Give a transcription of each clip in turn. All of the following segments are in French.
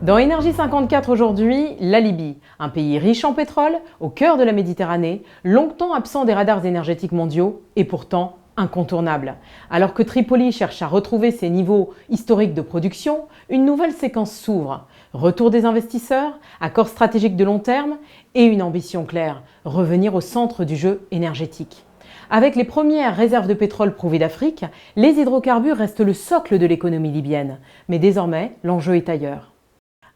Dans Énergie 54 aujourd'hui, la Libye, un pays riche en pétrole, au cœur de la Méditerranée, longtemps absent des radars énergétiques mondiaux et pourtant incontournable. Alors que Tripoli cherche à retrouver ses niveaux historiques de production, une nouvelle séquence s'ouvre. Retour des investisseurs, accords stratégiques de long terme et une ambition claire, revenir au centre du jeu énergétique. Avec les premières réserves de pétrole prouvées d'Afrique, les hydrocarbures restent le socle de l'économie libyenne. Mais désormais, l'enjeu est ailleurs.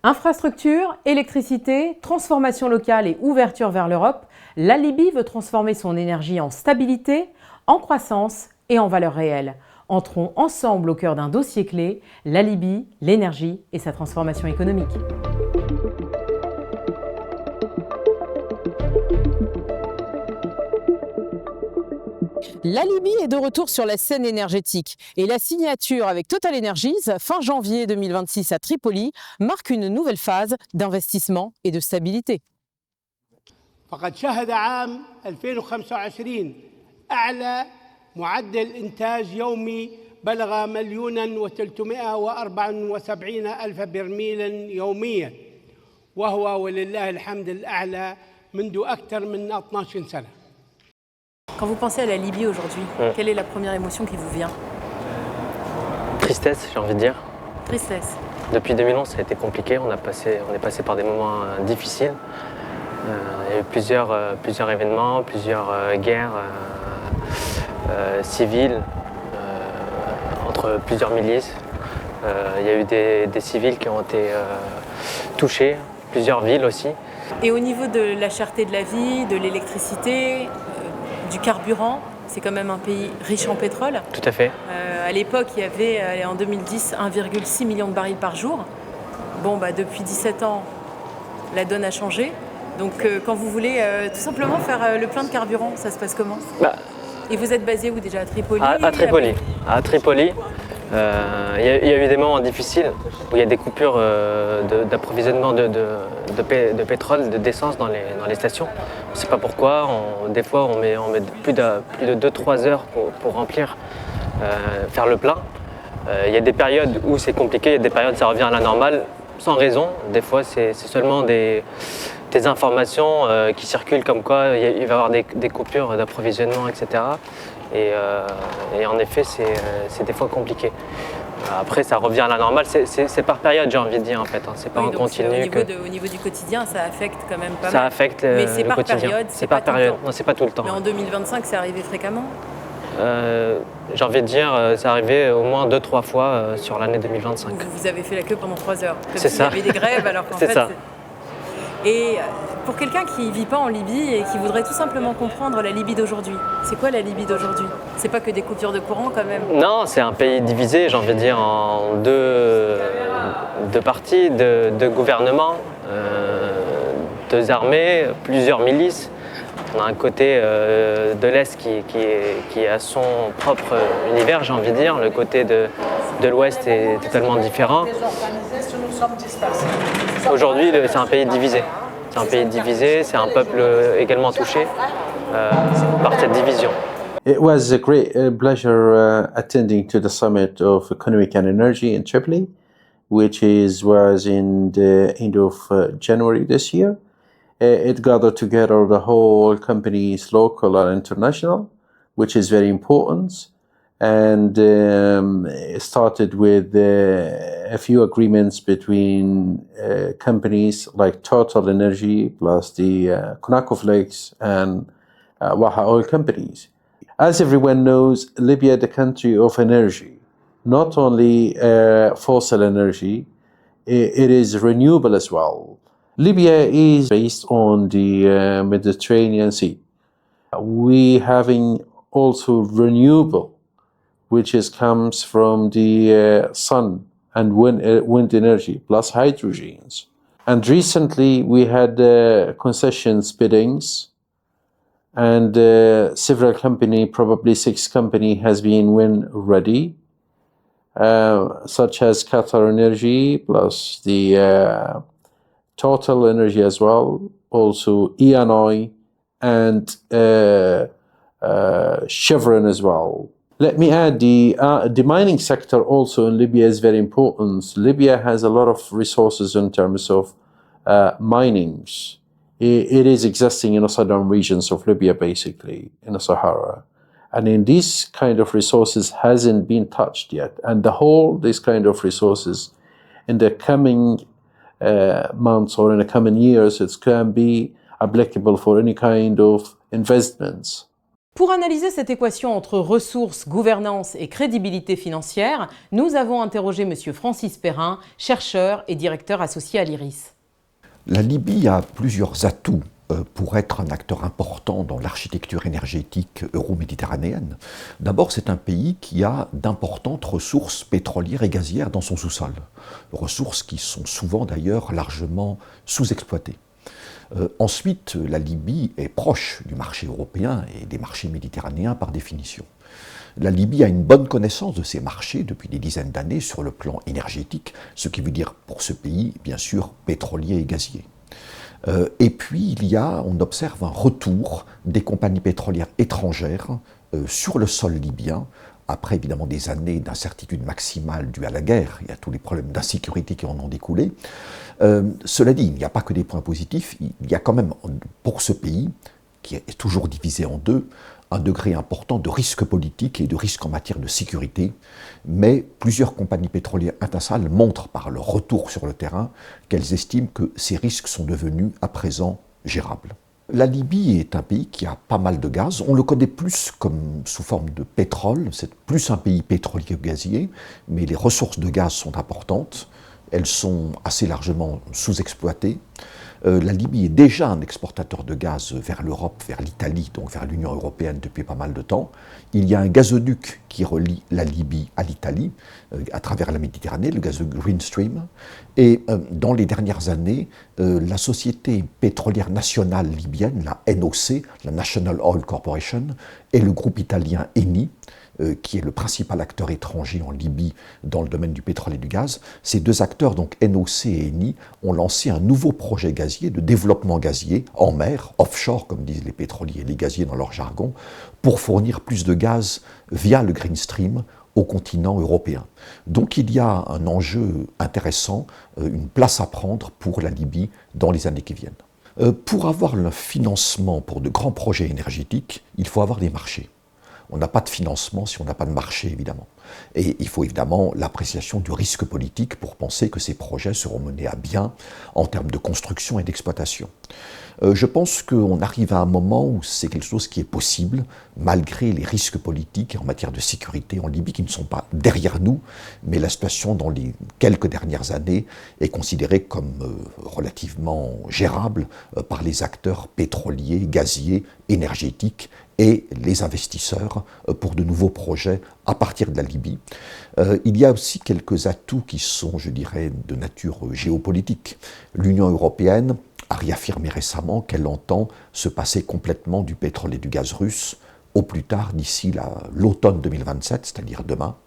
Infrastructure, électricité, transformation locale et ouverture vers l'Europe, la Libye veut transformer son énergie en stabilité, en croissance et en valeur réelle. Entrons ensemble au cœur d'un dossier clé, la Libye, l'énergie et sa transformation économique. La Libye est de retour sur la scène énergétique et la signature avec Total Energies fin janvier 2026 à Tripoli marque une nouvelle phase d'investissement et de stabilité. فقد شهد عام 2025 أعلى معدل إنتاج يومي بلغ 1,374,000 برميلا يوميا وهو ولله الحمد الأعلى منذ أكثر من 12 سنة. Quand vous pensez à la Libye aujourd'hui, quelle est la première émotion qui vous vient? Tristesse, j'ai envie de dire. Tristesse. Depuis 2011, ça a été compliqué. On est passé par des moments difficiles. Il y a eu plusieurs événements, plusieurs guerres civiles entre plusieurs milices. Il y a eu des civils qui ont été touchés, plusieurs villes aussi. Et au niveau de la cherté de la vie, de l'électricité, du carburant, c'est quand même un pays riche en pétrole. Tout à fait. À l'époque, il y avait en 2010 1,6 million de barils par jour. Bon, depuis 17 ans, la donne a changé. Donc quand vous voulez tout simplement faire le plein de carburant, ça se passe comment? Et vous êtes basé où déjà? À Tripoli? À Tripoli. À Tripoli. Il y a eu des moments difficiles où il y a des coupures d'approvisionnement de pétrole, d'essence dans les stations. On ne sait pas pourquoi. Des fois, on met plus de 2-3 heures pour remplir, faire le plein. Il y a des périodes où c'est compliqué, il y a des périodes où ça revient à la normale, sans raison. Des fois, c'est seulement des informations qui circulent comme quoi il va y avoir des coupures d'approvisionnement, etc. Et en effet, c'est des fois compliqué. Après, ça revient à la normale. C'est par période, j'ai envie de dire, en fait. C'est pas en continu. Au niveau du quotidien, ça affecte quand même pas mal. Ça affecte mais c'est le par quotidien. période, c'est par période. Non, c'est pas tout le temps. Mais en 2025, c'est arrivé fréquemment? J'ai envie de dire, c'est arrivé au moins 2-3 fois sur l'année 2025. Vous avez fait la queue pendant 3 heures. C'est ça. Il y avait des grèves alors qu'en fait... C'est ça. Et pour quelqu'un qui ne vit pas en Libye et qui voudrait tout simplement comprendre la Libye d'aujourd'hui, c'est quoi la Libye d'aujourd'hui? C'est pas que des coupures de courant quand même? Non, c'est un pays divisé, j'ai envie de dire, en deux parties, deux gouvernements, deux armées, plusieurs milices. On a un côté de l'Est qui a son propre univers, j'ai envie de dire. Le côté de l'Ouest est totalement différent. Aujourd'hui, c'est un pays divisé. C'est un pays divisé, c'est un peuple également touché par cette division. It was a great pleasure attending to the summit of economic and energy in Tripoli, which was in the end of January this year. It gathered together the whole companies, local and international, which is very important. And it started with a few agreements between companies like Total Energy plus the ConocoPhillips and Waha Oil companies. As everyone knows, Libya is the country of energy, not only fossil energy, it is renewable as well. Libya is based on the Mediterranean Sea. We having also renewable which comes from the sun and wind energy, plus hydrogens. And recently we had concessions biddings, and several company, probably 6 company, has been win already, such as Qatar Energy, plus the Total Energy as well, also Eni, and Chevron as well. Let me add, the mining sector also in Libya is very important. Libya has a lot of resources in terms of minings. It is existing in the southern regions of Libya, basically, in the Sahara. And in these kind of resources hasn't been touched yet. And these kind of resources in the coming months or in the coming years, it can be applicable for any kind of investments. Pour analyser cette équation entre ressources, gouvernance et crédibilité financière, nous avons interrogé M. Francis Perrin, chercheur et directeur associé à l'IRIS. La Libye a plusieurs atouts pour être un acteur important dans l'architecture énergétique euro-méditerranéenne. D'abord, c'est un pays qui a d'importantes ressources pétrolières et gazières dans son sous-sol, ressources qui sont souvent d'ailleurs largement sous-exploitées. Ensuite, la Libye est proche du marché européen et des marchés méditerranéens par définition. La Libye a une bonne connaissance de ces marchés depuis des dizaines d'années sur le plan énergétique, ce qui veut dire pour ce pays, bien sûr, pétrolier et gazier. Et puis, on observe un retour des compagnies pétrolières étrangères sur le sol libyen, après évidemment des années d'incertitude maximale due à la guerre, il y a tous les problèmes d'insécurité qui en ont découlé. Cela dit, il n'y a pas que des points positifs, il y a quand même pour ce pays, qui est toujours divisé en deux, un degré important de risque politique et de risque en matière de sécurité, mais plusieurs compagnies pétrolières internationales montrent par leur retour sur le terrain qu'elles estiment que ces risques sont devenus à présent gérables. La Libye est un pays qui a pas mal de gaz, on le connaît plus comme sous forme de pétrole, c'est plus un pays pétrolier que gazier, mais les ressources de gaz sont importantes, elles sont assez largement sous-exploitées. La Libye est déjà un exportateur de gaz vers l'Europe, vers l'Italie, donc vers l'Union européenne depuis pas mal de temps. Il y a un gazoduc qui relie la Libye à l'Italie, à travers la Méditerranée, le gazoduc Green Stream. Et dans les dernières années, la société pétrolière nationale libyenne, la NOC, la National Oil Corporation, et le groupe italien Eni, qui est le principal acteur étranger en Libye dans le domaine du pétrole et du gaz. Ces deux acteurs, donc NOC et Eni, ont lancé un nouveau projet gazier de développement gazier en mer, offshore, comme disent les pétroliers et les gaziers dans leur jargon, pour fournir plus de gaz via le Green Stream au continent européen. Donc il y a un enjeu intéressant, une place à prendre pour la Libye dans les années qui viennent. Pour avoir le financement pour de grands projets énergétiques, il faut avoir des marchés. On n'a pas de financement si on n'a pas de marché, évidemment. Et il faut évidemment l'appréciation du risque politique pour penser que ces projets seront menés à bien en termes de construction et d'exploitation. Je pense qu'on arrive à un moment où c'est quelque chose qui est possible, malgré les risques politiques en matière de sécurité en Libye qui ne sont pas derrière nous, mais la situation dans les quelques dernières années est considérée comme relativement gérable par les acteurs pétroliers, gaziers, énergétiques et les investisseurs pour de nouveaux projets à partir de la Libye. Il y a aussi quelques atouts qui sont, je dirais, de nature géopolitique. L'Union européenne a réaffirmé récemment qu'elle entend se passer complètement du pétrole et du gaz russe au plus tard d'ici l'automne 2027, c'est-à-dire demain.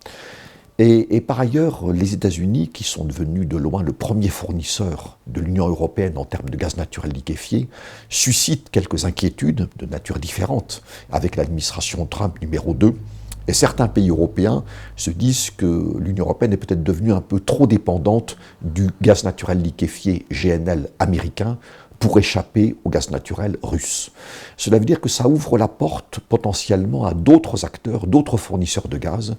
Et par ailleurs, les États-Unis, qui sont devenus de loin le premier fournisseur de l'Union européenne en termes de gaz naturel liquéfié, suscitent quelques inquiétudes de nature différente avec l'administration Trump numéro 2. Et certains pays européens se disent que l'Union européenne est peut-être devenue un peu trop dépendante du gaz naturel liquéfié GNL américain pour échapper au gaz naturel russe. Cela veut dire que ça ouvre la porte potentiellement à d'autres acteurs, d'autres fournisseurs de gaz,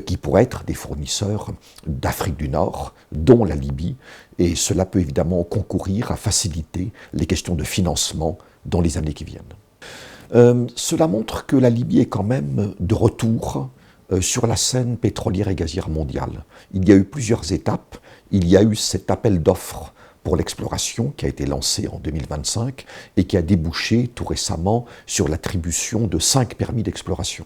qui pourraient être des fournisseurs d'Afrique du Nord, dont la Libye, et cela peut évidemment concourir à faciliter les questions de financement dans les années qui viennent. Cela montre que la Libye est quand même de retour sur la scène pétrolière et gazière mondiale. Il y a eu plusieurs étapes. Il y a eu cet appel d'offres pour l'exploration qui a été lancé en 2025 et qui a débouché tout récemment sur l'attribution de 5 permis d'exploration.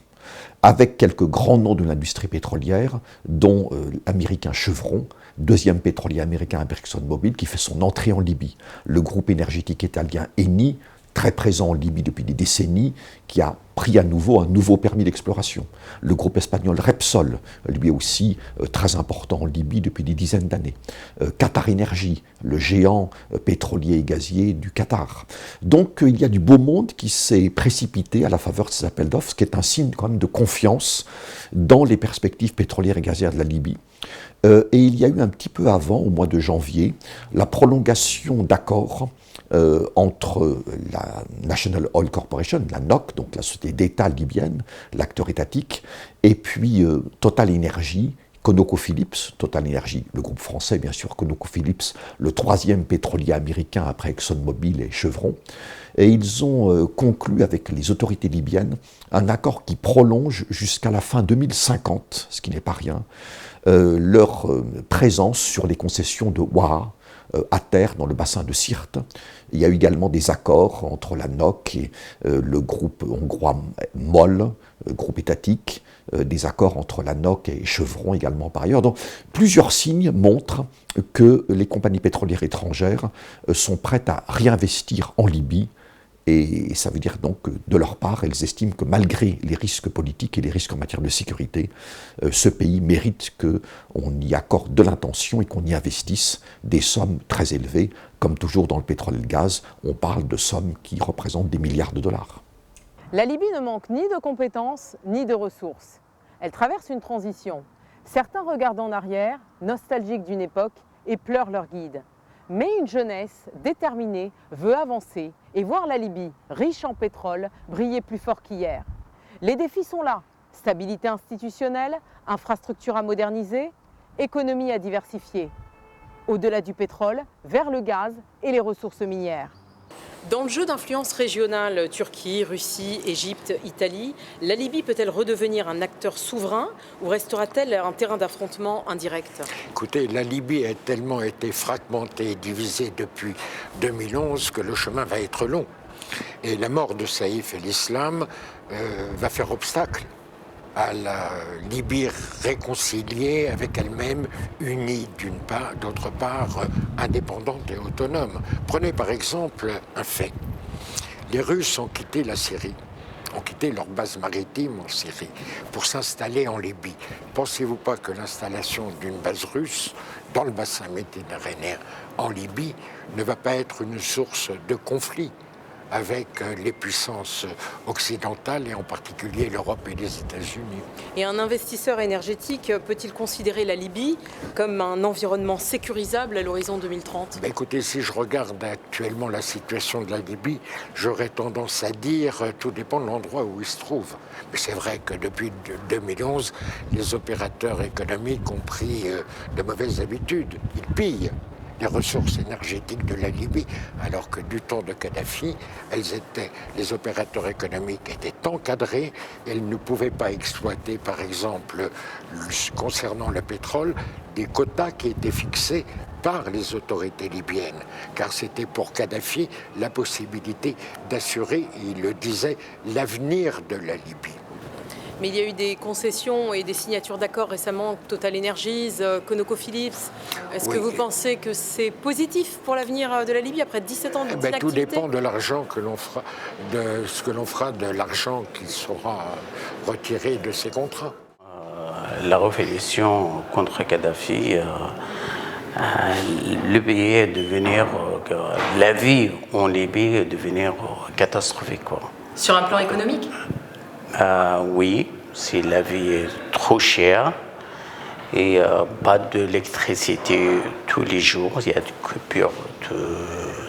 avec quelques grands noms de l'industrie pétrolière, dont l'américain Chevron, deuxième pétrolier américain avec ExxonMobil, qui fait son entrée en Libye. Le groupe énergétique italien Eni, très présent en Libye depuis des décennies, qui a pris à nouveau un nouveau permis d'exploration. Le groupe espagnol Repsol, lui aussi très important en Libye depuis des dizaines d'années. Qatar Energy, le géant pétrolier et gazier du Qatar. Donc il y a du beau monde qui s'est précipité à la faveur de ces appels d'offres, ce qui est un signe quand même de confiance dans les perspectives pétrolières et gazières de la Libye. Et il y a eu un petit peu avant, au mois de janvier, la prolongation d'accords entre la National Oil Corporation, la NOC, donc la société d'État libyenne, l'acteur étatique, et puis Total Energy, ConocoPhillips, Total Energy, le groupe français bien sûr, ConocoPhillips, le troisième pétrolier américain après ExxonMobil et Chevron. Et ils ont conclu avec les autorités libyennes un accord qui prolonge jusqu'à la fin 2050, ce qui n'est pas rien, leur présence sur les concessions de Waha, à terre dans le bassin de Sirte. Il y a eu également des accords entre la NOC et le groupe hongrois MOL, groupe étatique, des accords entre la NOC et Chevron également par ailleurs. Donc plusieurs signes montrent que les compagnies pétrolières étrangères sont prêtes à réinvestir en Libye. Et ça veut dire donc que, de leur part, elles estiment que malgré les risques politiques et les risques en matière de sécurité, ce pays mérite qu'on y accorde de l'intention et qu'on y investisse des sommes très élevées. Comme toujours dans le pétrole et le gaz, on parle de sommes qui représentent des milliards de dollars. La Libye ne manque ni de compétences ni de ressources. Elle traverse une transition. Certains regardent en arrière, nostalgiques d'une époque, et pleurent leur guide. Mais une jeunesse déterminée veut avancer et voir la Libye, riche en pétrole, briller plus fort qu'hier. Les défis sont là. Stabilité institutionnelle, infrastructures à moderniser, économie à diversifier. Au-delà du pétrole, vers le gaz et les ressources minières. Dans le jeu d'influence régionale, Turquie, Russie, Égypte, Italie, la Libye peut-elle redevenir un acteur souverain ou restera-t-elle un terrain d'affrontement indirect? Écoutez, la Libye a tellement été fragmentée et divisée depuis 2011 que le chemin va être long. Et la mort de Saïf et l'islam va faire obstacle à la Libye réconciliée avec elle-même, unie d'une part, d'autre part indépendante et autonome. Prenez par exemple un fait. Les Russes ont quitté la Syrie, ont quitté leur base maritime en Syrie pour s'installer en Libye. Pensez-vous pas que l'installation d'une base russe dans le bassin méditerranéen en Libye ne va pas être une source de conflit avec les puissances occidentales et en particulier l'Europe et les États-Unis. Et un investisseur énergétique peut-il considérer la Libye comme un environnement sécurisable à l'horizon 2030 ? Écoutez, si je regarde actuellement la situation de la Libye, j'aurais tendance à dire tout dépend de l'endroit où il se trouve. Mais c'est vrai que depuis 2011, les opérateurs économiques ont pris de mauvaises habitudes. Ils pillent les ressources énergétiques de la Libye, alors que du temps de Kadhafi, les opérateurs économiques étaient encadrés, elles ne pouvaient pas exploiter, par exemple, concernant le pétrole, des quotas qui étaient fixés par les autorités libyennes, car c'était pour Kadhafi la possibilité d'assurer, il le disait, l'avenir de la Libye. Mais il y a eu des concessions et des signatures d'accords récemment, Total Energies, ConocoPhillips. Est-ce que vous pensez que c'est positif pour l'avenir de la Libye après 17 ans d'inactivité ? Tout dépend de l'argent que l'on fera, de ce que l'on fera de l'argent qui sera retiré de ces contrats. La révolution contre Kadhafi, le pays est devenir, la vie en Libye est devenir catastrophique, quoi. Sur un plan économique ? Oui, si la vie est trop chère et pas d'électricité tous les jours, il y a des coupures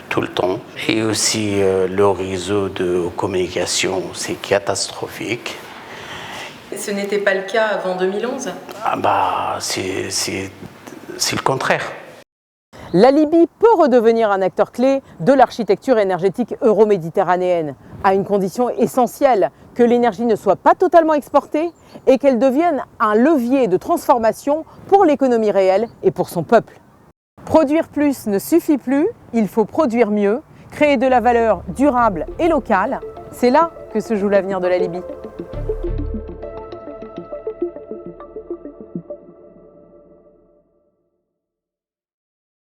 tout le temps. Et aussi le réseau de communication, c'est catastrophique. Ce n'était pas le cas avant 2011 ? C'est le contraire. La Libye peut redevenir un acteur clé de l'architecture énergétique euro-méditerranéenne, à une condition essentielle, que l'énergie ne soit pas totalement exportée et qu'elle devienne un levier de transformation pour l'économie réelle et pour son peuple. Produire plus ne suffit plus, il faut produire mieux, créer de la valeur durable et locale. C'est là que se joue l'avenir de la Libye.